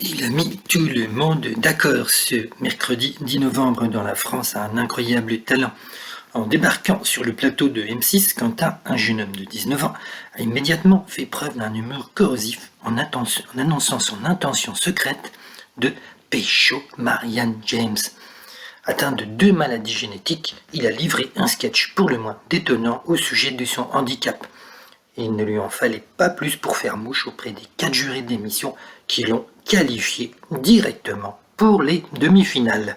Il a mis tout le monde d'accord ce mercredi 10 novembre dans La France a un incroyable talent. En débarquant sur le plateau de M6, Quentin, un jeune homme de 19 ans, a immédiatement fait preuve d'un humour corrosif en annonçant son intention secrète de pécho Marianne James. Atteint de 2 maladies génétiques, il a livré un sketch pour le moins détonnant au sujet de son handicap. Il ne lui en fallait pas plus pour faire mouche auprès des 4 jurés d'émission qui l'ont qualifié directement pour les demi-finales.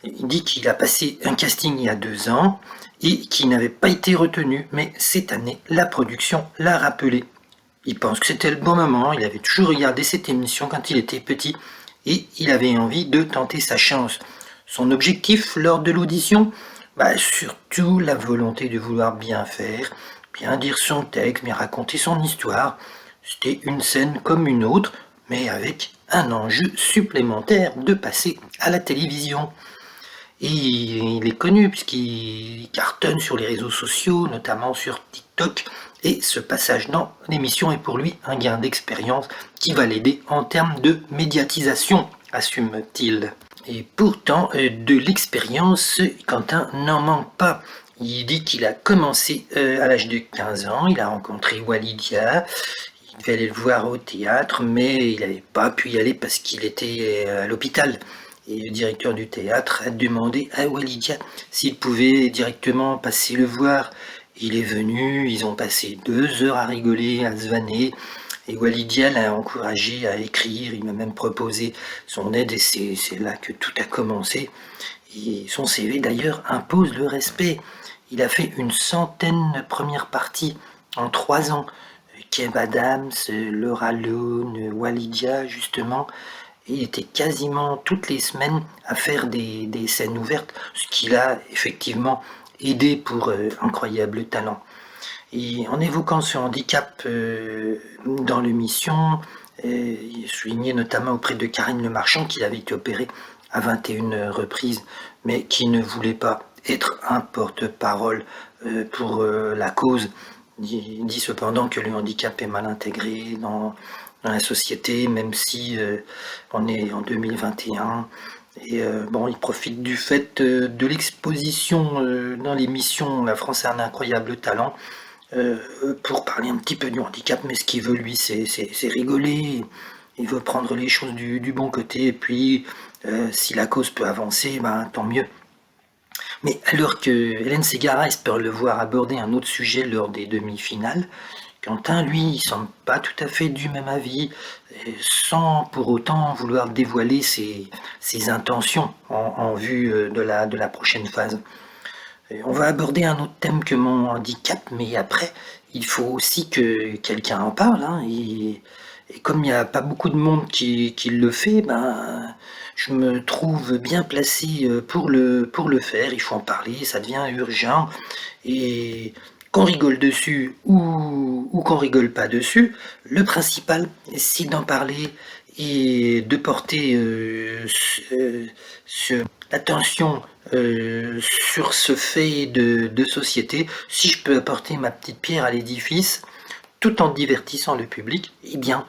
Il dit qu'il a passé un casting il y a 2 ans et qu'il n'avait pas été retenu, mais cette année, la production l'a rappelé. Il pense que c'était le bon moment, il avait toujours regardé cette émission quand il était petit et il avait envie de tenter sa chance. Son objectif lors de l'audition, surtout la volonté de vouloir bien faire, bien dire son texte, bien raconter son histoire. C'était une scène comme une autre, mais avec un enjeu supplémentaire de passer à la télévision. Et il est connu puisqu'il cartonne sur les réseaux sociaux, notamment sur TikTok, et ce passage dans l'émission est pour lui un gain d'expérience qui va l'aider en termes de médiatisation, assume-t-il. Et pourtant, de l'expérience, Quentin n'en manque pas. Il dit qu'il a commencé à l'âge de 15 ans, il a rencontré Walidia, il devait aller le voir au théâtre, mais il n'avait pas pu y aller parce qu'il était à l'hôpital. Et le directeur du théâtre a demandé à Walidia s'il pouvait directement passer le voir. Il est venu, ils ont passé 2 heures à rigoler, à se vanner. Et Walidia l'a encouragé à écrire, il m'a même proposé son aide et c'est là que tout a commencé. Et son CV d'ailleurs impose le respect. Il a fait une centaine de premières parties en 3 ans. Kev Adams, Laura Lone, Walidia justement. Et il était quasiment toutes les semaines à faire des scènes ouvertes, ce qui l'a effectivement aidé pour incroyable talent. Et en évoquant ce handicap dans l'émission, il soulignait notamment auprès de Karine Le Marchand qu'il avait été opéré à 21 reprises, mais qui ne voulait pas être un porte-parole pour la cause. Il dit cependant que le handicap est mal intégré dans la société, même si on est en 2021. Et il profite du fait de l'exposition dans l'émission La France a un incroyable talent pour parler un petit peu du handicap, mais ce qu'il veut lui c'est rigoler, il veut prendre les choses du bon côté, et puis si la cause peut avancer, tant mieux. Mais alors que Hélène Ségara espère le voir aborder un autre sujet lors des demi-finales, Quentin, lui, il semble pas tout à fait du même avis, sans pour autant vouloir dévoiler ses intentions en vue de la prochaine phase. On va aborder un autre thème que mon handicap, mais après, il faut aussi que quelqu'un en parle, hein, et comme il n'y a pas beaucoup de monde qui le fait, je me trouve bien placé pour le faire. Il faut en parler, ça devient urgent. Et qu'on rigole dessus ou qu'on rigole pas dessus, le principal, c'est d'en parler et de porter l'attention sur ce fait de société. Si je peux apporter ma petite pierre à l'édifice, tout en divertissant le public, eh bien,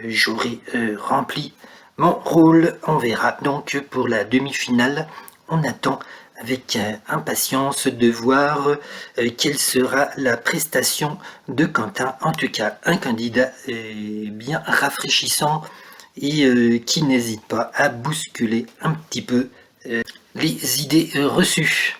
j'aurai rempli mon rôle. On verra donc pour la demi-finale. On attend avec impatience de voir quelle sera la prestation de Quentin. En tout cas, un candidat bien rafraîchissant et qui n'hésite pas à bousculer un petit peu les idées reçues.